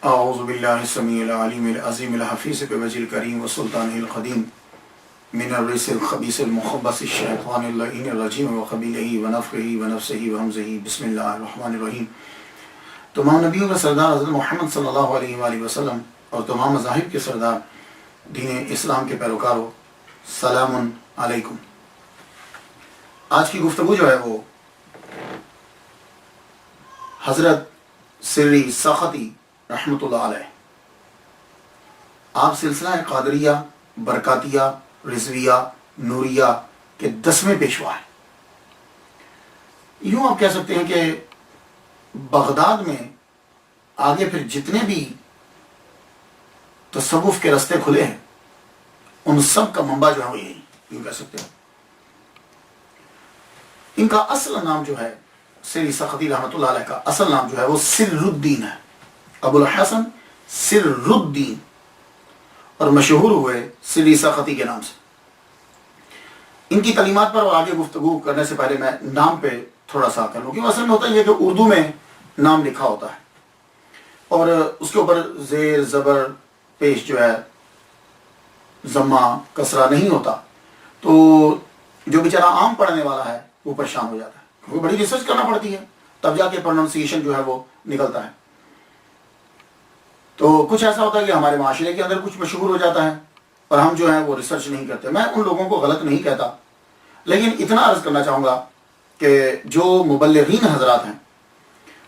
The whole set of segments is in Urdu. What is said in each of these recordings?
اعوذ باللہ السمیع العلیم العظیم الحفیظ بوجہ الکریم وسلطانہ القدیم من الرجس الخبیث المخبث الشیطان اللعین الرجیم وقبیلہ ونفخہ ونفثہ وہمزہ بسم اللہ الرحمن الرحیم۔ تمام نبیوں کا سردار حضرت محمد صلی اللہ علیہ وآلہ وسلم اور تمام مذاہب کے سردار دین اسلام کے پیروکاروں، سلام علیکم۔ آج کی گفتگو جو ہے وہ حضرت سری سختی رحمۃ اللہ علیہ، آپ سلسلہ قادریہ، برکاتیہ، رضویہ، نوریہ کے 10ویں پیشوا ہیں۔ یوں آپ کہہ سکتے ہیں کہ بغداد میں آگے پھر جتنے بھی تصوف کے رستے کھلے ہیں ان سب کا منبع جو ہے وہ یہی، یوں کہہ سکتے ہیں۔ ان کا اصل نام جو ہے سری سختی رحمۃ اللہ علیہ کا اصل نام جو ہے وہ سر الدین ہے، ابو الحسن سر الدین، اور مشہور ہوئے سری سختی کے نام سے۔ ان کی تعلیمات پر اور آگے گفتگو کرنے سے پہلے میں نام پہ تھوڑا سا کر لوں، کیونکہ اصل میں ہوتا ہے یہ کہ اردو میں نام لکھا ہوتا ہے اور اس کے اوپر زیر زبر پیش جو ہے ضمہ کسرہ نہیں ہوتا، تو جو بیچارہ عام پڑھنے والا ہے وہ پریشان ہو جاتا ہے، کیونکہ بڑی ریسرچ کرنا پڑتی ہے تب جا کے پروننسیشن جو ہے وہ نکلتا ہے۔ تو کچھ ایسا ہوتا ہے کہ ہمارے معاشرے کے اندر کچھ مشہور ہو جاتا ہے اور ہم جو ہے وہ ریسرچ نہیں کرتے۔ میں ان لوگوں کو غلط نہیں کہتا، لیکن اتنا عرض کرنا چاہوں گا کہ جو مبلغین حضرات ہیں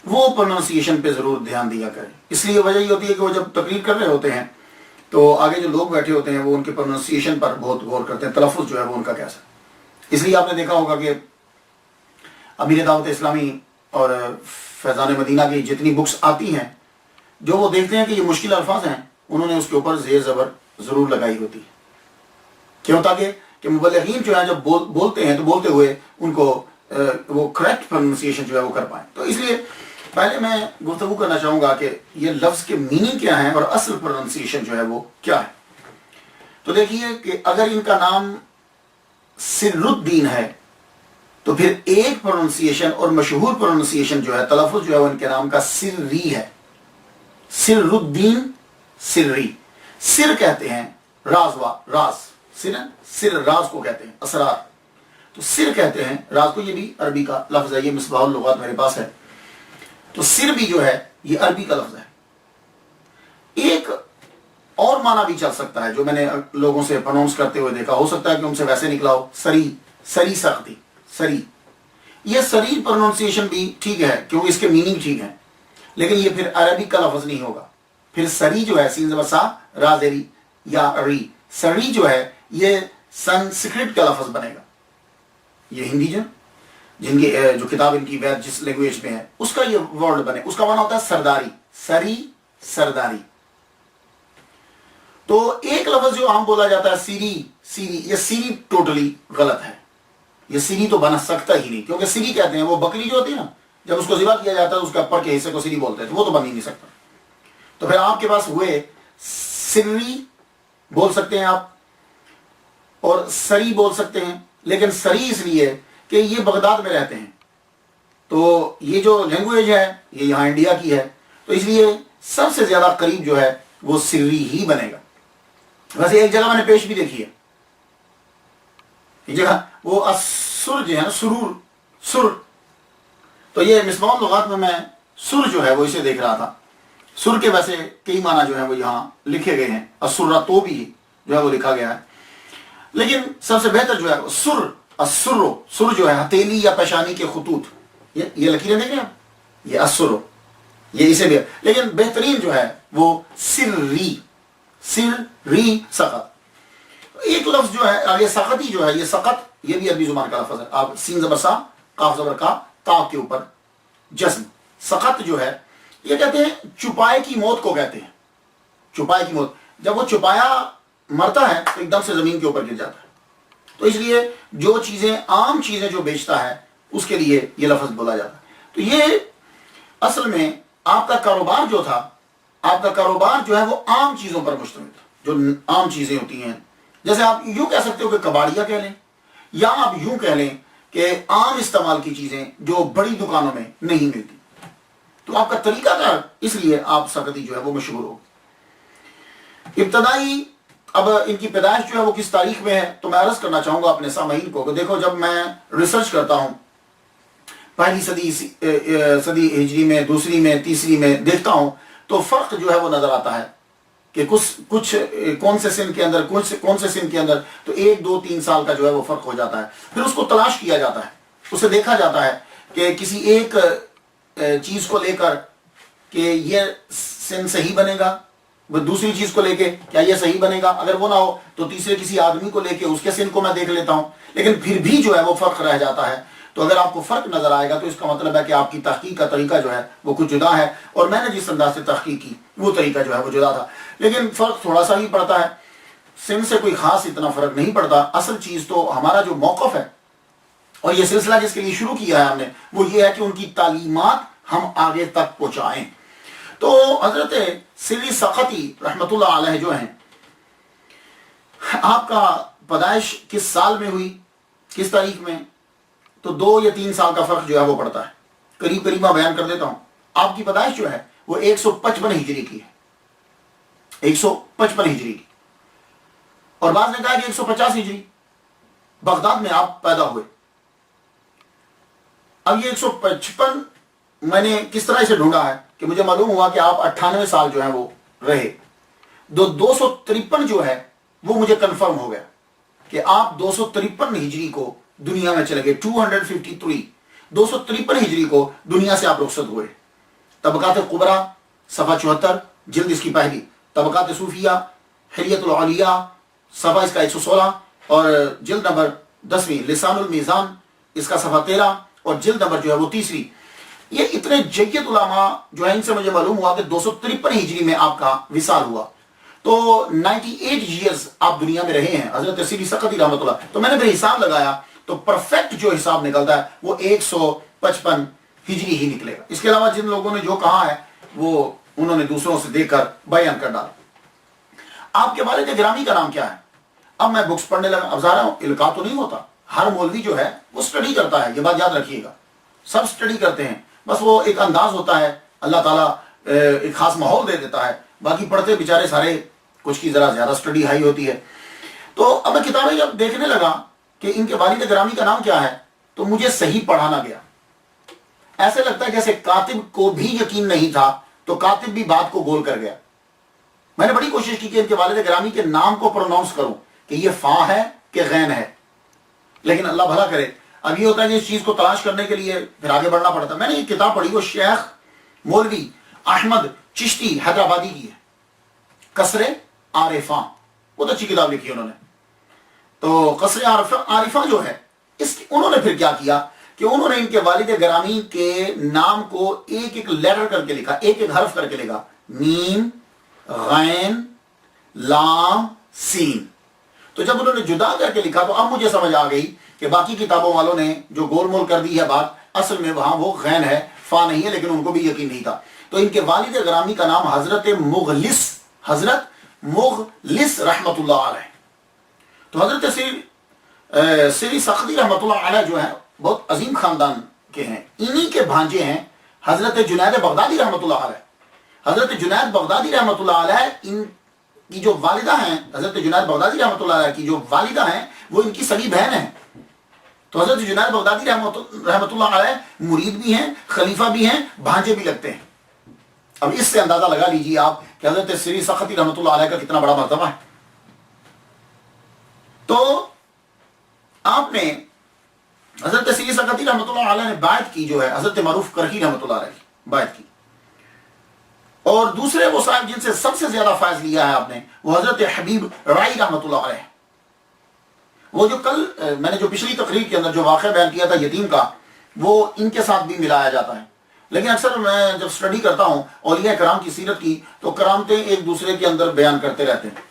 وہ پروننسیشن پہ ضرور دھیان دیا کریں۔ اس لیے وجہ یہ ہوتی ہے کہ وہ جب تقریر کر رہے ہوتے ہیں تو آگے جو لوگ بیٹھے ہوتے ہیں وہ ان کے پروننسیشن پر بہت غور کرتے ہیں، تلفظ جو ہے وہ ان کا کیسا۔ اس لیے آپ نے دیکھا ہوگا کہ امیر دعوت اسلامی اور فیضان مدینہ کی جتنی بکس آتی ہیں، جو وہ دیکھتے ہیں کہ یہ مشکل الفاظ ہیں، انہوں نے اس کے اوپر زیر زبر ضرور لگائی ہوتی ہے۔ کیوں؟ تاکہ کہ مبلغین جو ہیں جب بولتے ہیں تو بولتے ہوئے ان کو وہ کریکٹ پروننسیشن جو ہے وہ کر پائیں۔ تو اس لیے پہلے میں گفتگو کرنا چاہوں گا کہ یہ لفظ کے میننگ کیا ہیں اور اصل پروننسیشن جو ہے وہ کیا ہے۔ تو دیکھیے کہ اگر ان کا نام سر الدین ہے تو پھر ایک پروننسیشن اور مشہور پروننسیشن جو ہے، تلفظ جو ہے وہ ان کے نام کا سری ہے۔ سر الدین سری، سر کہتے ہیں راز، سر راز کو کہتے ہیں، اسرار، تو سر کہتے ہیں راز کو۔ یہ بھی عربی کا لفظ ہے، یہ مصباح اللغات میرے پاس ہے۔ تو سر بھی جو ہے یہ عربی کا لفظ ہے۔ ایک اور معنی بھی چل سکتا ہے جو میں نے لوگوں سے پروننس کرتے ہوئے دیکھا، ہو سکتا ہے کہ ان سے ویسے نکلا ہو، سری سختی، سری۔ یہ سری پروننسیشن بھی ٹھیک ہے کیونکہ اس کے میننگ ٹھیک ہے، لیکن یہ پھر عربی کا لفظ نہیں ہوگا۔ پھر سری جو ہے سین زبر سا رازری یا ری، سری جو ہے یہ سنسکرت کا لفظ بنے گا۔ یہ ہندی جن کی جو کتاب ان کی وید جس لینگویج میں ہے اس کا یہ ورڈ بنے، اس کا معنی ہوتا ہے سرداری، سری سرداری۔ تو ایک لفظ جو عام بولا جاتا ہے سیری، یہ سیری ٹوٹلی غلط ہے، یہ سیری تو بنا سکتا ہی نہیں، کیونکہ سیری کہتے ہیں وہ بکری جو ہوتی ہے نا، جب اس کو ذبح کیا جاتا ہے اس کے اوپر کے حصے کو سیری بولتے ہیں، تو وہ تو بن ہی نہیں سکتا۔ تو پھر آپ کے پاس ہوئے سری بول سکتے ہیں آپ اور سری بول سکتے ہیں، لیکن سری اس لیے کہ یہ بغداد میں رہتے ہیں، تو یہ جو لینگویج ہے یہ یہاں انڈیا کی ہے، تو اس لیے سب سے زیادہ قریب جو ہے وہ سری ہی بنے گا۔ ویسے ایک جگہ میں نے پیش بھی دیکھی ہے، ایک جگہ وہ اسر جو ہے نا، سر، تو یہ مصباح اللغات میں سر جو ہے وہ اسے دیکھ رہا تھا۔ سر کے ویسے کئی معنی جو ہیں وہ یہاں لکھے گئے ہیں، اسرہ تو بھی جو ہے وہ لکھا گیا ہے، لیکن سب سے بہتر جو ہے سر جو ہے ہتھیلی یا پیشانی کے خطوط، یہ لکیریں دیکھ رہے ہیں آپ، یہ اسرو، یہ اسے بھی، لیکن بہترین جو ہے وہ سری سقط۔ ایک لفظ جو ہے آگے سقطی جو ہے، یہ سقط یہ بھی عربی زبان کا لفظ ہے۔ آپ سین زبر سا قاف زبر کا تا کے اوپر جزم، سقط جو ہے یہ کہتے ہیں چپائے کی موت کو کہتے ہیں، چپائے کی موت۔ جب وہ چپایا مرتا ہے تو ایک دم سے زمین کے اوپر گر جاتا ہے، تو اس لیے جو چیزیں عام چیزیں جو بیچتا ہے اس کے لیے یہ لفظ بولا جاتا ہے۔ تو یہ اصل میں آپ کا کاروبار جو تھا، آپ کا کاروبار جو ہے وہ عام چیزوں پر مشتمل تھا، جو عام چیزیں ہوتی ہیں، جیسے آپ یوں کہہ سکتے ہو کہ کباڑیا کہہ لیں، یا آپ یوں کہہ لیں کہ عام استعمال کی چیزیں جو بڑی دکانوں میں نہیں ملتی۔ تو آپ کا طریقہ کار اس لیے آپ سقطی جو ہے وہ مشہور ہوگی۔ ابتدائی اب ان کی پیدائش جو ہے وہ کس تاریخ میں ہے، تو میں عرض کرنا چاہوں گا اپنے سامعین کو کہ دیکھو، جب میں ریسرچ کرتا ہوں پہلی صدی ہجری میں، دوسری میں، تیسری میں دیکھتا ہوں، تو فرق جو ہے وہ نظر آتا ہے کہ کچھ کون سے سن کے اندر، کون سے سن کے اندر تو 1 2 3 سال کا جو ہے وہ فرق ہو جاتا ہے۔ پھر اس کو تلاش کیا جاتا ہے، اسے دیکھا جاتا ہے کہ کسی ایک چیز کو لے کر کہ یہ سن صحیح بنے گا، دوسری چیز کو لے کے کیا یہ صحیح بنے گا، اگر وہ نہ ہو تو تیسرے کسی آدمی کو لے کے اس کے سن کو میں دیکھ لیتا ہوں، لیکن پھر بھی جو ہے وہ فرق رہ جاتا ہے۔ تو اگر آپ کو فرق نظر آئے گا تو اس کا مطلب ہے کہ آپ کی تحقیق کا طریقہ جو ہے وہ کچھ جدا ہے، اور میں نے جس انداز سے تحقیق کی وہ طریقہ جو ہے وہ جدا تھا، لیکن فرق تھوڑا سا ہی پڑتا ہے، سن سے کوئی خاص اتنا فرق نہیں پڑتا۔ اصل چیز تو ہمارا جو موقف ہے اور یہ سلسلہ جس کے لیے شروع کیا ہے ہم نے، وہ یہ ہے کہ ان کی تعلیمات ہم آگے تک پہنچائیں۔ تو حضرت سری سقطی رحمۃ اللہ علیہ جو ہیں، آپ کا پیدائش کس سال میں ہوئی، کس تاریخ میں، تو 2 یا 3 سال کا فرق جو ہے وہ پڑتا ہے، قریب قریب میں بیان کر دیتا ہوں۔ آپ کی پیدائش جو ہے وہ 155 ہجری کی ہے، 155 ہجری کی، اور بعض نے کہا کہ 150 ہجری، بغداد میں آپ پیدا ہوئے۔ اب یہ 155 میں نے کس طرح اسے ڈھونڈا ہے کہ مجھے معلوم ہوا کہ آپ 98 سال جو ہیں وہ رہے، 253 جو ہے وہ مجھے کنفرم ہو گیا کہ آپ 253 ہجری کو دنیا میں چلے گئے، 253 ہجری کو دنیا سے آپ رخصت ہوئے۔ طبقات قبرا صفحہ 74 جلد اس کی پہلی، طبقات صوفیہ حلیت العلیہ صفحہ اس کا 116 اور جلد نمبر 10ویں، لسان المیزان اس کا صفحہ 13 اور جلد نمبر جو ہے وہ 3۔ یہ اتنے جید علماء جو ہیں، ان سے مجھے معلوم ہوا کہ 253 ہجری میں آپ کا وصال ہوا، تو 98 ایئرز آپ دنیا میں رہے ہیں حضرت سری سقطی رحمۃ اللہ۔ تو میں نے پھر حساب لگایا تو پرفیکٹ جو حساب نکلتا ہے وہ 155 ہجری ہی نکلے گا۔ اس کے علاوہ جن لوگوں نے جو کہا ہے وہ انہوں نے دوسروں سے دیکھ کر بیان کر ڈالا۔ آپ کے والد گرامی کا نام کیا ہے؟ اب میں بکس پڑھنے لگا، اب ظاہر القاء تو نہیں ہوتا، ہر مولوی جو ہے وہ سٹڈی کرتا ہے، یہ بات یاد رکھیے گا، سب سٹڈی کرتے ہیں، بس وہ ایک انداز ہوتا ہے، اللہ تعالیٰ ایک خاص ماحول دے دیتا ہے، باقی پڑھتے بیچارے سارے کچھ کی ذرا زیادہ سٹڈی ہائی ہوتی ہے۔ تو اب میں کتابیں جب دیکھنے لگا کہ ان کے والد گرامی کا نام کیا ہے، تو مجھے صحیح پڑھانا گیا، ایسے لگتا ہے جیسے کاتب کو بھی یقین نہیں تھا تو کاتب بھی بات کو گول کر گیا۔ میں نے بڑی کوشش کی کہ ان کے والد گرامی کے نام کو پروناؤنس کروں کہ یہ فا ہے کہ غین ہے، لیکن اللہ بھلا کرے، اب یہ ہوتا ہے کہ اس چیز کو تلاش کرنے کے لیے پھر آگے بڑھنا پڑتا ہے۔ میں نے یہ کتاب پڑھی، وہ شیخ مولوی احمد چشتی حیدرآبادی کی ہے، قصر عارفاں، بہت اچھی کتاب لکھی ہے انہوں نے۔ تو قصر عارفاں جو ہے، انہوں نے پھر کیا کیا کہ انہوں نے ان کے والد گرامی کے نام کو ایک ایک لیٹر کر کے لکھا، ایک ایک حرف کر کے لکھا، میم، غین، لام، سین۔ تو جب انہوں نے جدا کر کے لکھا تو اب مجھے سمجھ آ گئی کہ باقی کتابوں والوں نے جو گول مول کر دی ہے بات، اصل میں وہاں وہ غین ہے، فا نہیں ہے، لیکن ان کو بھی یقین نہیں تھا۔ تو ان کے والد گرامی کا نام حضرت مغلس رحمۃ اللہ علیہ۔ تو حضرت سری سقطی رحمۃ اللہ علیہ جو ہیں بہت عظیم خاندان کے ہیں، انہی کے بھانجے ہیں حضرت جنید بغدادی رحمۃ اللہ علیہ۔ حضرت جنید بغدادی رحمۃ اللہ علیہ، ان کی جو والدہ ہیں، حضرت جنید بغدادی رحمۃ اللہ علیہ کی جو والدہ ہیں وہ ان کی سگی بہن ہیں۔ تو حضرت جنید بغدادی رحمۃ اللہ علیہ مرید بھی ہیں، خلیفہ بھی ہیں، بھانجے بھی لگتے ہیں۔ اب اس سے اندازہ لگا لیجیے آپ کہ حضرت سری سقطی رحمۃ اللہ علیہ کا کتنا بڑا مرتبہ ہے۔ تو آپ نے حضرت سری سقطی رحمۃ اللہ علیہ نے بیعت کی جو ہے حضرت معروف کرخی رحمۃ اللہ علیہ کی بیعت کی، اور دوسرے وہ صاحب جن سے سب سے زیادہ فائز لیا ہے آپ نے، وہ حضرت حبیب رائی رحمۃ اللہ علیہ۔ وہ جو کل میں نے جو پچھلی تقریر کے اندر جو واقعہ بیان کیا تھا یتیم کا، وہ ان کے ساتھ بھی ملایا جاتا ہے، لیکن اکثر میں جب سٹڈی کرتا ہوں اولیاء کرام کی سیرت کی تو کرامتیں ایک دوسرے کے اندر بیان کرتے رہتے ہیں،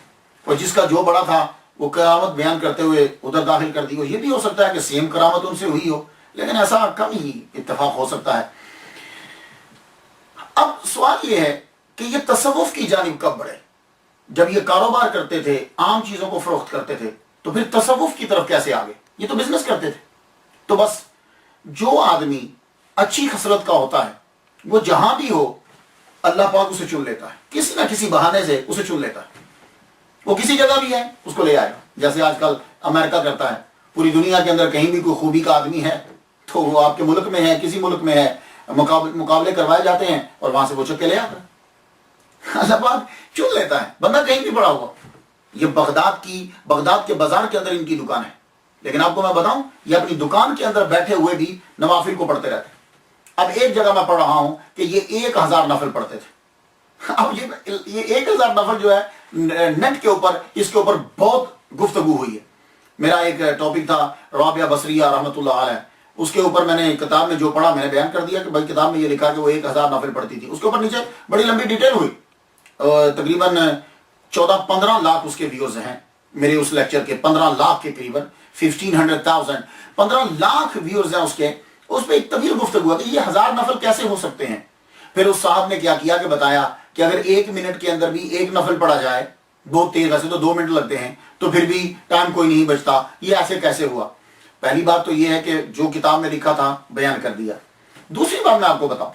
اور جس کا جو بڑا تھا وہ کرامت بیان کرتے ہوئے ادھر داخل کر دی ہو۔ یہ بھی ہو سکتا ہے کہ سیم کرامت ان سے ہوئی ہو، لیکن ایسا کم ہی اتفاق ہو سکتا ہے۔ اب سوال یہ ہے کہ یہ تصوف کی جانب کب بڑھے؟ جب یہ کاروبار کرتے تھے، عام چیزوں کو فروخت کرتے تھے، تو پھر تصوف کی طرف کیسے آگے؟ یہ تو بزنس کرتے تھے۔ تو بس جو آدمی اچھی خصلت کا ہوتا ہے وہ جہاں بھی ہو اللہ پاک اسے چن لیتا ہے، کسی نہ کسی بہانے سے اسے چن لیتا ہے. وہ کسی جگہ بھی ہے اس کو لے آئے گا. جیسے آج کل امریکہ کرتا ہے، پوری دنیا کے اندر کہیں بھی کوئی خوبی کا آدمی ہے تو وہ آپ کے ملک میں ہے، کسی ملک میں ہے، مقابلے کروائے جاتے ہیں اور وہاں سے وہ چک کے لے آتا ہے. اللہ پاک چن لیتا ہے، بندہ کہیں بھی پڑا ہوا. یہ بغداد کے بازار کے اندر ان کی دکان ہے، لیکن آپ کو میں بتاؤں یہ اپنی دکان کے اندر بیٹھے ہوئے بھی نوافل کو پڑھتے رہتے ہیں. اب ایک جگہ میں پڑھ رہا ہوں کہ یہ 1000 نفل پڑھتے تھے. اب یہ 1000 نفل جو ہے نیٹ کے اوپر، اس کے اوپر بہت گفتگو ہوئی ہے. میرا ایک ٹاپک تھا رابعہ بصریہ رحمۃ اللہ علیہ، اس کے اوپر میں نے کتاب میں جو پڑھا میں نے بیان کر دیا کہ بھائی کتاب میں یہ لکھا کہ وہ 1000 نفل پڑھتی تھی. اس کے اوپر نیچے بڑی لمبی ڈیٹیل ہوئی، تقریباً 14-15 لاکھ اس کے ویوز ہیں میرے اس لیکچر کے، 15 لاکھ کے قریباً 15 لاکھ ویوز ہیں اس کے. اس پہ ایک طویل گفتگو ہے کہ یہ 1000 نفل کیسے ہو سکتے ہیں. پھر اس صاحب نے کیا کیا کہ بتایا کہ اگر 1 منٹ کے اندر بھی ایک نفل پڑھا جائے، بہت تیز، ویسے تو 2 منٹ لگتے ہیں، تو پھر بھی ٹائم کوئی نہیں بچتا. یہ ایسے کیسے ہوا؟ پہلی بات تو یہ ہے کہ جو کتاب میں لکھا تھا بیان کر دیا. دوسری بات میں آپ کو بتاؤں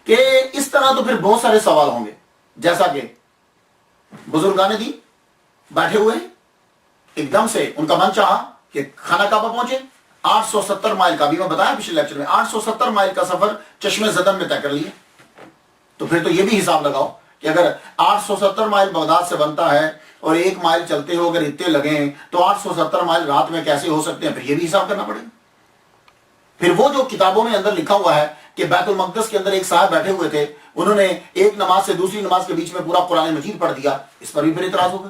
کہ اس طرح تو پھر بہت سارے سوال ہوں گے، جیسا کہ بزرگان دین بیٹھے ہوئے ہیں، ایک دم سے ان کا من چاہا کہ خانہ کعبہ پہنچے. 870 مائل کا، بھی میں بتایا پچھلے لیکچر میں، 870 مائل کا سفر چشمے زدن میں طے کر لیا. تو پھر تو یہ بھی حساب لگاؤ کہ اگر 870 مائل بغداد سے بنتا ہے اور 1 مائل چلتے ہو اگر اتنے لگیں تو 870 مائل رات میں کیسے ہو سکتے ہیں؟ پھر یہ بھی حساب کرنا پڑے گا. پھر وہ جو کتابوں میں اندر لکھا ہوا ہے کہ بیت المقدس کے اندر ایک صاحب بیٹھے ہوئے تھے، انہوں نے ایک نماز سے دوسری نماز کے بیچ میں پورا قرآن مجید پڑھ دیا، اس پر بھی پھر اعتراض ہوگا.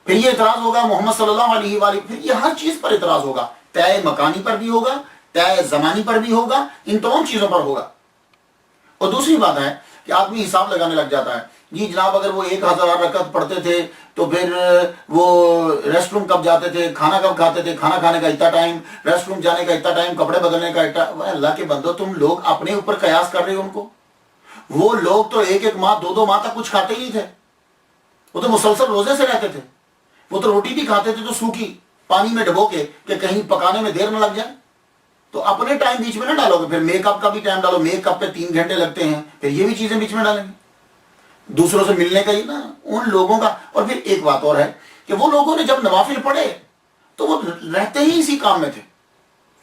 پھر یہ اعتراض ہوگا محمد صلی اللہ علیہ وآلہ، پھر یہ ہر چیز پر اعتراض ہوگا. طے مکانی پر بھی ہوگا، طے زمانی پر بھی ہوگا، ان تمام چیزوں پر ہوگا. اور دوسری بات ہے کہ آدمی حساب لگانے لگ جاتا ہے، جی جناب اگر وہ 1000 رکعت پڑھتے تھے تو پھر وہ ریسٹ روم کب جاتے تھے، کھانا کب کھاتے تھے، کھانا کھانے کا اتنا ٹائم، ریسٹ روم جانے کا اتنا ٹائم، کپڑے بدلنے کا اتنا. اللہ کے بندو، تم لوگ اپنے اوپر قیاس کر رہے ہو ان کو. وہ لوگ تو 1 ماہ 2 ماہ تک کچھ کھاتے ہی نہیں تھے، وہ تو مسلسل روزے سے رہتے تھے. وہ تو روٹی بھی کھاتے تھے تو سوکھی پانی میں ڈبو کے کہ کہیں پکانے میں دیر نہ لگ جائے. تو اپنے ٹائم بیچ میں نہ ڈالو گے. پھر میک اپ کا بھی ٹائم ڈالو، میک اپ پہ 3 گھنٹے لگتے ہیں، پھر یہ بھی چیزیں بیچ میں ڈالیں گے. دوسروں سے ملنے کا ہی نا ان لوگوں کا. اور پھر ایک بات اور ہے کہ وہ لوگوں نے جب نوافل پڑھے تو وہ رہتے ہی اسی کام میں تھے،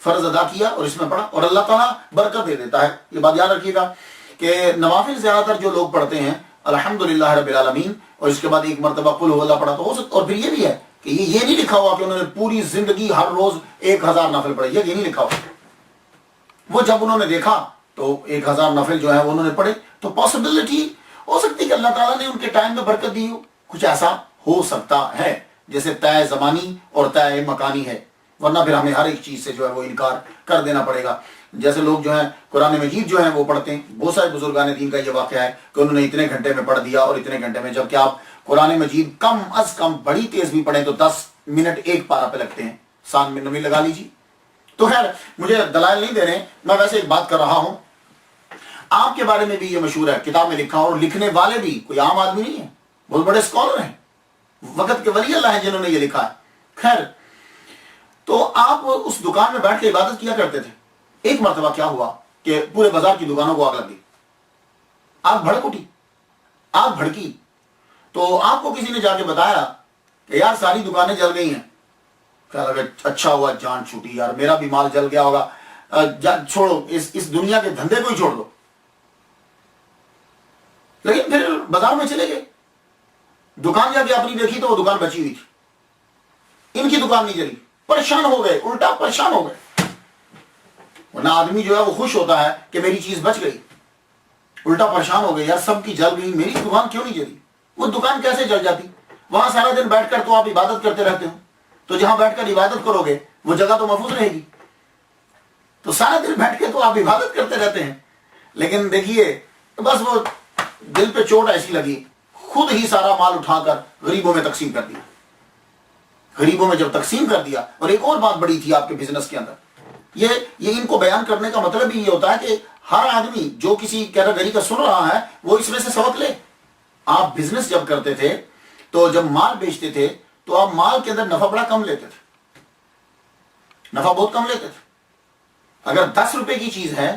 فرض ادا کیا اور اس میں پڑھا، اور اللہ تعالیٰ برکت دے دیتا ہے. یہ بات یاد رکھیے گا کہ نوافل زیادہ تر جو لوگ پڑھتے ہیں الحمدللہ رب العالمین، اور اس کے بعد ایک مرتبہ قل هو اللہ پڑھا تو ہو سکتا. اور پھر یہ بھی ہے کہ یہ نہیں لکھا ہوا کہ انہوں نے پوری زندگی ہر روز 1000 نفل پڑھے، یہ نہیں لکھا ہوا. وہ جب انہوں نے دیکھا تو 1000 نفل جو ہے وہ انہوں نے پڑھے. تو پاسبلٹی ہو سکتی کہ اللہ تعالیٰ نے ان کے ٹائم میں برکت دی ہو، کچھ ایسا ہو سکتا ہے. جیسے طے زمانی اور طے مکانی ہے، ورنہ پھر ہمیں ہر ایک چیز سے جو ہے وہ انکار کر دینا پڑے گا. جیسے لوگ جو ہیں قرآن مجید جو ہیں وہ پڑھتے ہیں، بہت سارے بزرگان دین کا یہ واقعہ ہے کہ انہوں نے اتنے گھنٹے میں پڑھ دیا اور اتنے گھنٹے میں، جبکہ آپ قرآن مجید کم از کم بڑی تیز بھی پڑھیں تو 10 منٹ ایک پارہ پہ لگتے ہیں. 7 منٹ بھی لگا لیجیے. تو خیر مجھے دلائل نہیں دے رہے، میں ویسے ایک بات کر رہا ہوں. آپ کے بارے میں بھی یہ مشہور ہے، کتاب میں لکھا، اور لکھنے والے بھی کوئی عام آدمی نہیں ہے، بہت بڑے اسکالر ہیں، وقت کے ولی اللہ ہیں جنہوں نے یہ لکھا ہے. خیر تو آپ اس دکان میں بیٹھ کے عبادت کیا کرتے تھے. ایک مرتبہ کیا ہوا کہ پورے بازار کی دکانوں کو آگ لگ گئی، آگ بھڑک اٹھی، آگ بھڑکی. تو آپ کو کسی نے جا کے بتایا کہ یار ساری دکانیں جل گئی ہیں. کہا لگا اچھا ہوا جان چھوٹی، یار میرا بھی مال جل گیا ہوگا، چھوڑو اس دنیا کے دھندے کو ہی چھوڑ دو. لیکن پھر بازار میں چلے گئے، دکان جا کے اپنی دیکھی تو وہ دکان بچی ہوئی تھی، ان کی دکان نہیں جلی. پریشان ہو گئے، الٹا پریشان ہو گئے. ورنہ آدمی جو ہے وہ خوش ہوتا ہے کہ میری چیز بچ گئی، الٹا پریشان ہو گئے، یار سب کی جل گئی، میری دکان کیوں نہیں جلی؟ وہ دکان کیسے جل جاتی؟ وہاں سارا دن بیٹھ کر تو آپ عبادت کرتے رہتے ہو، تو جہاں بیٹھ کر عبادت کرو گے وہ جگہ تو محفوظ رہے گی. تو سارا دن بیٹھ کے تو آپ عبادت کرتے رہتے ہیں، لیکن دیکھیے بس وہ دل پہ چوٹ ایسی لگی، خود ہی سارا مال اٹھا کر غریبوں میں تقسیم کر دیا. غریبوں میں جب تقسیم کر دیا، اور ایک اور بات بڑی تھی آپ کے بزنس کے اندر، یہ ان کو بیان کرنے کا مطلب ہی یہ ہوتا ہے کہ ہر آدمی جو کسی کیٹیگری کا سن رہا ہے وہ اس میں سے سبق لے. آپ بزنس جب کرتے تھے تو جب مال بیچتے تھے تو آپ مال کے اندر نفع بڑا کم لیتے تھے، نفع بہت کم لیتے تھے. اگر 10 روپے کی چیز ہے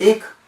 1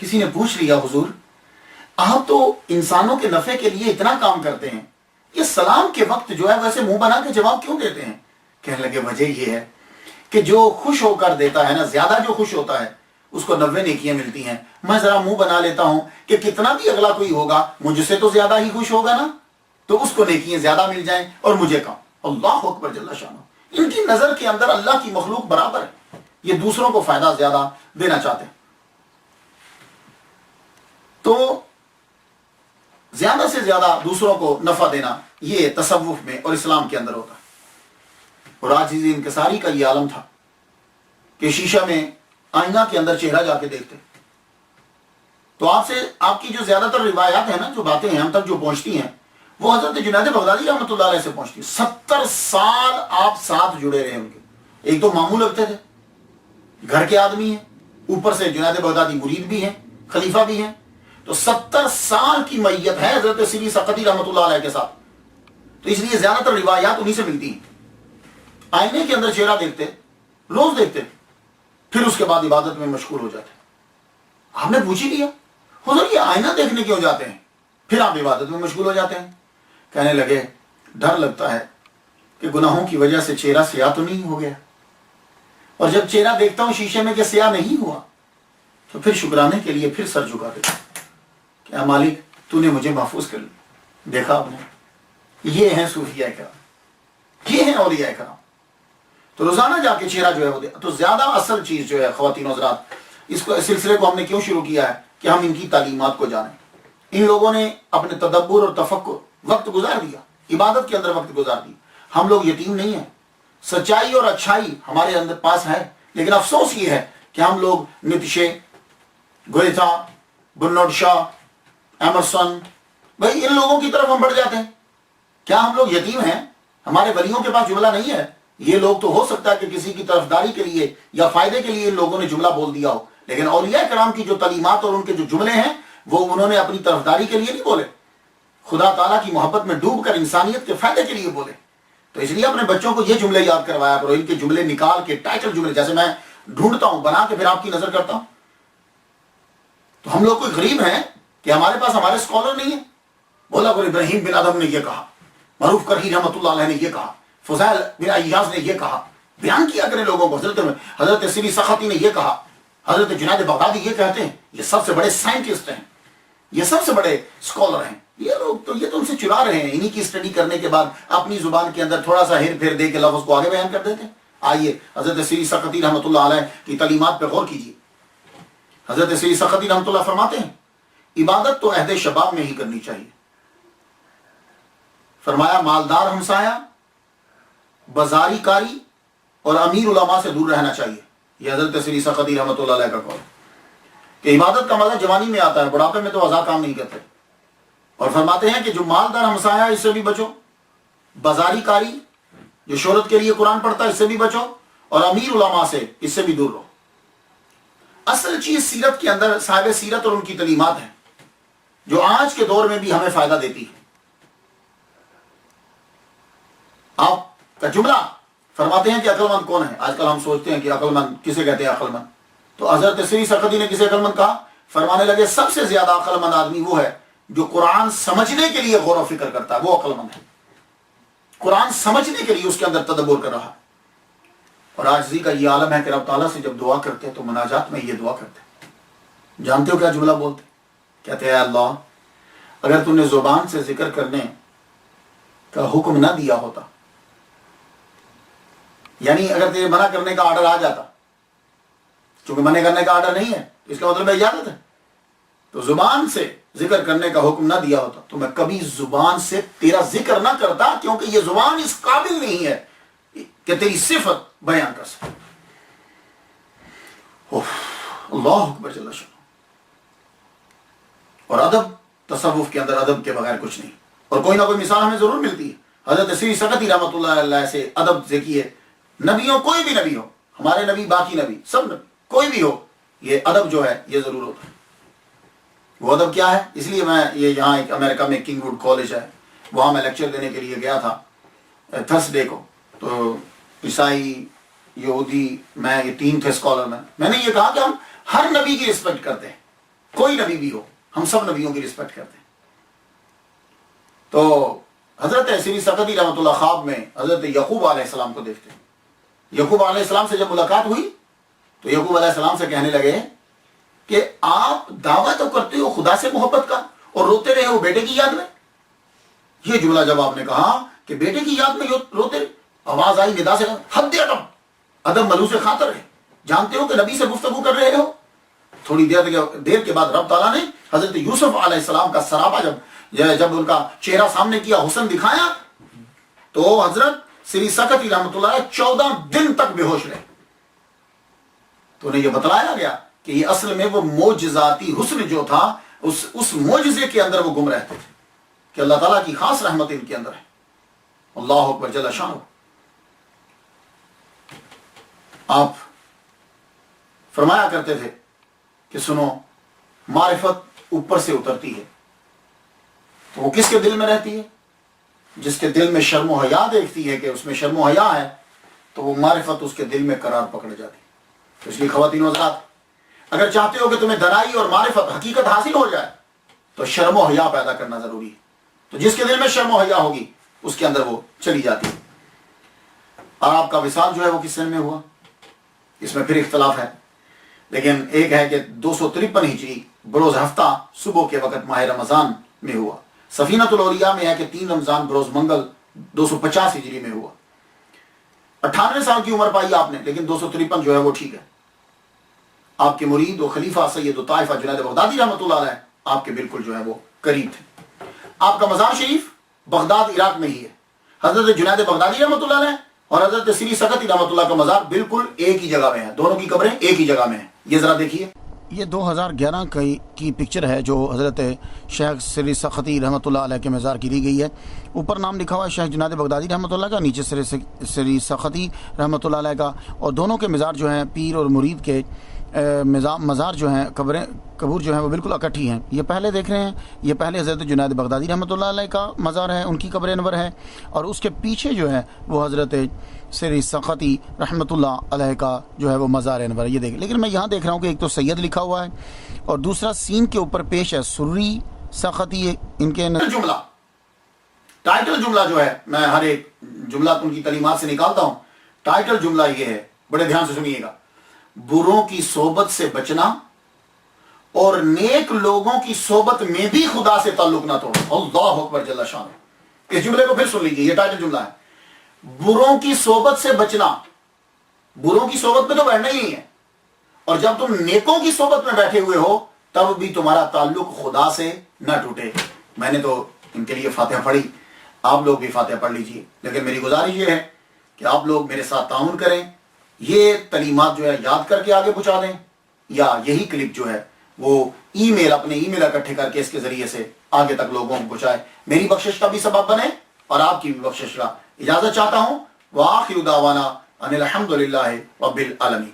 کسی نے پوچھ لیا حضور آپ تو انسانوں کے نفع کے لیے اتنا کام کرتے ہیں، یہ سلام کے وقت جو ہے ویسے منہ بنا کے جواب کیوں دیتے ہیں؟ کہنے لگے وجہ یہ ہے کہ جو خوش ہو کر دیتا ہے نا، زیادہ جو خوش ہوتا ہے اس کو 90 نیکیاں ملتی ہیں، میں ذرا منہ بنا لیتا ہوں کہ کتنا بھی اگلا کوئی ہوگا مجھ سے تو زیادہ ہی خوش ہوگا نا، تو اس کو نیکیاں زیادہ مل جائیں اور مجھے کم۔ اللہ اکبر جل شانہ، ان کی نظر کے اندر اللہ کی مخلوق برابر ہے، یہ دوسروں کو فائدہ زیادہ دینا چاہتے ہیں۔ تو زیادہ سے زیادہ دوسروں کو نفع دینا یہ تصوف میں اور اسلام کے اندر ہوتا ہے۔ اور عاجزی انکساری کا یہ عالم تھا کہ شیشہ میں آئینہ کے اندر چہرہ جا کے دیکھتے۔ تو آپ کی جو زیادہ تر روایات ہیں نا، جو باتیں ہیں ہم تک جو پہنچتی ہیں، وہ حضرت جنید بغدادی رحمۃ اللہ علیہ سے پہنچتی ہیں۔ 70 سال آپ ساتھ جڑے رہے ان کے، ایک تو ماموں لگتے تھے، گھر کے آدمی ہیں، اوپر سے جنید بغدادی مرید بھی ہیں، خلیفہ بھی ہیں، تو 70 سال کی معیت ہے حضرت سری سقطی رحمۃ اللہ علیہ کے ساتھ۔ تو اس لیے زیادہ تر روایات انہی سے ملتی ہیں۔ آئینے کے اندر چہرہ دیکھتے، روز دیکھتے، پھر اس کے بعد عبادت میں مشغول ہو جاتے۔ آپ نے پوچھ ہی لیا حضور یہ آئینہ دیکھنے کیوں جاتے ہیں، پھر آپ عبادت میں مشغول ہو جاتے ہیں؟ کہنے لگے ڈر لگتا ہے کہ گناہوں کی وجہ سے چہرہ سیاہ تو نہیں ہو گیا، اور جب چہرہ دیکھتا ہوں شیشے میں کہ سیاہ نہیں ہوا تو پھر شکرانے کے لیے پھر سر جھکا دیتا کہ اے مالک تو نے مجھے محفوظ کر لیا۔ دیکھا آپ نے، یہ ہیں صوفیاء کرام، یہ ہیں اولیاء کرام۔ تو روزانہ جا کے چہرہ جو ہے وہ تو زیادہ اصل چیز جو ہے خواتین و حضرات، اس سلسلے کو ہم نے کیوں شروع کیا ہے کہ ہم ان کی تعلیمات کو جانیں۔ ان لوگوں نے اپنے تدبر اور تفکر وقت گزار دیا، عبادت کے اندر وقت گزار دیا۔ ہم لوگ یتیم نہیں ہیں، سچائی اور اچھائی ہمارے اندر پاس ہے، لیکن افسوس یہ ہے کہ ہم لوگ نیتشے، گویتھا، برنارڈ شاہ، ایمرسن، بھائی ان لوگوں کی طرف ہم بڑھ جاتے ہیں۔ کیا ہم لوگ یتیم ہیں؟ ہمارے ولیوں کے پاس جملہ نہیں ہے؟ یہ لوگ تو ہو سکتا ہے کہ کسی کی طرفداری کے لیے یا فائدے کے لیے ان لوگوں نے جملہ بول دیا ہو، لیکن اولیاء کرام کی جو تعلیمات اور ان کے جو جملے ہیں وہ انہوں نے اپنی طرفداری کے لیے نہیں بولے، خدا تعالیٰ کی محبت میں ڈوب کر انسانیت کے فائدے کے لیے بولے۔ تو اس لیے اپنے بچوں کو یہ جملے یاد کروایا کرو، ان کے جملے نکال کے ٹائٹل جملے جیسے میں ڈھونڈتا ہوں بنا کے پھر آپ کی نظر کرتا ہوں۔ تو ہم لوگ کوئی غریب ہیں کہ ہمارے پاس ہمارے اسکالر نہیں ہیں؟ بولا کو ابراہیم بن ادم نے یہ کہا، معروف کرہی رحمۃ اللہ علیہ نے یہ کہا، فضائل بن ایاز نے یہ کہا، بیان کیا کرے لوگوں کو، حضرت سری سختی نے یہ کہا، حضرت جنید بغدادی یہ کہتے ہیں، یہ سب سے بڑے سائنٹسٹ ہیں، یہ سب سے بڑے اسکالر ہیں۔ یہ لوگ تو یہ تو ان سے چرا رہے ہیں، انہی کی اسٹڈی کرنے کے بعد اپنی زبان کے اندر تھوڑا سا ہیر پھیر دے کے لفظ کو آگے بیان کر دیتے ہیں۔ آئیے حضرت سری سختی رحمۃ اللہ علیہ کی تعلیمات پہ غور کیجیے۔ حضرت سری سختی رحمۃ اللہ فرماتے ہیں عبادت تو عہد شباب میں ہی کرنی چاہیے۔ فرمایا مالدار ہمسایہ، بازاری کاری اور امیر علماء سے دور رہنا چاہیے۔ یہ حضرت سری سختی رحمۃ اللہ علیہ کا قول کہ عبادت کا مزہ جوانی میں آتا ہے، بڑھاپے میں تو ازا کام نہیں کرتے۔ اور فرماتے ہیں کہ جو مالدار ہمسایہ اس سے بھی بچو، بازاری کاری جو شہرت کے لیے قرآن پڑھتا ہے اس سے بھی بچو، اور امیر علماء سے اس سے بھی دور رہو۔ اصل چیز سیرت کے اندر صاحب سیرت اور ان کی تعلیمات ہیں جو آج کے دور میں بھی ہمیں فائدہ دیتی ہے۔ آپ کا جملہ فرماتے ہیں کہ عقل مند کون ہے؟ آج کل ہم سوچتے ہیں کہ عقل مند کسے کہتے ہیں؟ عقل مند تو حضرت سری سختی نے کسے عقل مند کہا؟ فرمانے لگے سب سے زیادہ عقل مند آدمی وہ ہے جو قرآن سمجھنے کے لیے غور و فکر کرتا ہے، وہ عقل مند ہے۔ قرآن سمجھنے کے لیے اس کے اندر تدبر کر رہا ہے۔ اور عاجزی کا یہ عالم ہے کہ رب تعالیٰ سے جب دعا کرتے ہیں تو مناجات میں یہ دعا کرتے ہیں۔ جانتے ہو کیا جملہ بولتے؟ کہتے ہیں اے اللہ اگر تم نے زبان سے ذکر کرنے کا حکم نہ دیا ہوتا، یعنی اگر تیرے منع کرنے کا آرڈر آ جاتا، چونکہ منع کرنے کا آرڈر نہیں ہے اس کا مطلب ہے اجازت ہے، تو زبان سے ذکر کرنے کا حکم نہ دیا ہوتا تو میں کبھی زبان سے تیرا ذکر نہ کرتا، کیونکہ یہ زبان اس قابل نہیں ہے کہ تیری صفت بیان کر سکے۔ اللہ اکبر جل شانہ۔ اور ادب، تصوف کے اندر ادب کے بغیر کچھ نہیں، اور کوئی نہ کوئی مثال ہمیں ضرور ملتی ہے۔ حضرت سری سختی رحمۃ اللہ علیہ سے ادب دیکھیے، نبیوں کوئی بھی نبی ہو، ہمارے نبی باقی نبی سب نبی کوئی بھی ہو، یہ ادب جو ہے یہ ضرور ہوتا ہے۔ وہ ادب کیا ہے؟ اس لیے میں یہ یہاں ایک امریکہ میں کنگ ووڈ کالج ہے، وہاں میں لیکچر دینے کے لیے گیا تھا تھرسڈے کو، تو عیسائی، یہودی، میں یہ تین تھے اسکالر میں نے یہ کہا کہ ہم ہر نبی کی رسپیکٹ کرتے ہیں، کوئی نبی بھی ہو، ہم سب نبیوں کی رسپیکٹ کرتے ہیں۔ تو حضرت سری سقطی رحمۃ اللہ خواب میں حضرت یعقوب علیہ السلام کو دیکھتے ہیں۔ یعقوب علیہ السلام سے جب ملاقات ہوئی تو یعقوب علیہ السلام سے کہنے لگے کہ آپ دعویٰ تو کرتے ہو خدا سے محبت کا اور روتے رہے ہو بیٹے کی یاد میں۔ یہ جملہ جب آپ نے کہا کہ بیٹے کی یاد میں روتے رہے، آواز آئی ندا سے، حد ادب، ادب ملوث خاطر ہے، جانتے ہو کہ نبی سے گفتگو کر رہے ہو۔ تھوڑی دیر کے بعد رب تعالیٰ نے حضرت یوسف علیہ السلام کا سراپا جب ان کا چہرہ سامنے کیا، حسن دکھایا، تو حضرت سری سقطی رحمۃ اللہ 14 دن تک بے ہوش رہے۔ تو انہیں یہ بتلایا گیا کہ یہ اصل میں وہ معجزاتی حسن جو تھا، اس معجزے کے اندر وہ گم رہتے تھے کہ اللہ تعالیٰ کی خاص رحمت ان کے اندر ہے۔ اللہ اکبر جل شانہ۔ آپ فرمایا کرتے تھے کہ سنو، معرفت اوپر سے اترتی ہے تو وہ کس کے دل میں رہتی ہے؟ جس کے دل میں شرم و حیا دیکھتی ہے کہ اس میں شرم و حیا ہے، تو وہ معرفت اس کے دل میں قرار پکڑ جاتی ہے۔ اس لیے خواتین و حضرات، اگر چاہتے ہو کہ تمہیں دنائی اور معرفت حقیقت حاصل ہو جائے تو شرم و حیا پیدا کرنا ضروری ہے۔ تو جس کے دل میں شرم و حیا ہوگی اس کے اندر وہ چلی جاتی ہے۔ اور آپ کا وصال جو ہے وہ کس سن میں ہوا، اس میں پھر اختلاف ہے، لیکن ایک ہے کہ 253 ہجری بروز ہفتہ صبح کے وقت ماہ رمضان میں ہوا۔ سفینۃ الاولیاء میں ہے کہ 3 رمضان بروز منگل 250 ہجری میں ہوا۔ 98 سال کی عمر پائی آپ نے، لیکن 253 جو ہے وہ ٹھیک ہے۔ آپ کے مرید و خلیفہ سید الطائفہ جنید بغدادی رحمۃ اللہ علیہ آپ کے بالکل جو ہے وہ قریب تھے۔ آپ کا مزار شریف بغداد عراق میں ہی ہے۔ حضرت جنید بغدادی رحمۃ اللہ علیہ اور حضرت سری سقطی رحمۃ اللہ کا مزار بالکل ایک ہی جگہ میں ہے، دونوں کی قبریں ایک ہی جگہ میں ہیں۔ یہ ذرا دیکھیے، یہ 2011 کی پکچر ہے جو حضرت شیخ سری سقطی رحمۃ اللہ علیہ کے مزار کی لی گئی ہے۔ اوپر نام لکھا ہوا ہے شیخ جنید بغدادی رحمۃ اللہ کا، نیچے سری سقطی رحمۃ اللہ علیہ کا، اور دونوں کے مزار جو ہیں پیر اور مرید کے مزار جو ہیں قبور جو ہیں وہ بالکل اکٹھی ہیں۔ یہ پہلے دیکھ رہے ہیں، یہ پہلے حضرت جنید بغدادی رحمۃ اللہ علیہ کا مزار ہے، ان کی قبر انور ہے، اور اس کے پیچھے جو ہے وہ حضرت سری سقطی رحمۃ اللہ علیہ کا جو ہے وہ مزار انور ہے۔ یہ دیکھ، لیکن میں یہاں دیکھ رہا ہوں کہ ایک تو سید لکھا ہوا ہے اور دوسرا سین کے اوپر پیش ہے سری سقطی۔ ان کے جملہ ٹائٹل جملہ جو ہے، میں ہر ایک جملہ ان کی تعلیمات سے نکالتا ہوں۔ ٹائٹل جملہ یہ ہے، بڑے دھیان سے سنیے گا، بروں کی صحبت سے بچنا اور نیک لوگوں کی صحبت میں بھی خدا سے تعلق نہ توڑنا۔ اللہ اکبر جل شانہ۔ اس جملے کو پھر سن لیجیے، یہ ٹائٹل جملہ ہے، بروں کی صحبت سے بچنا۔ بروں کی صحبت میں تو بیٹھنا ہی نہیں ہے، اور جب تم نیکوں کی صحبت میں بیٹھے ہوئے ہو تب بھی تمہارا تعلق خدا سے نہ ٹوٹے۔ میں نے تو ان کے لیے فاتحہ پڑھی، آپ لوگ بھی فاتحہ پڑھ لیجئے، لیکن میری گزارش یہ ہے کہ آپ لوگ میرے ساتھ تعاون کریں، یہ تعلیمات جو ہے یاد کر کے آگے پہنچا دیں، یا یہی کلپ جو ہے وہ اپنے ای میل اکٹھے کر کے اس کے ذریعے سے آگے تک لوگوں کو پہنچائے، میری بخشش کا بھی سبب بنے اور آپ کی بھی بخشش کا۔ اجازت چاہتا ہوں، وآخر دعوانا ان الحمد للہ رب العالمین۔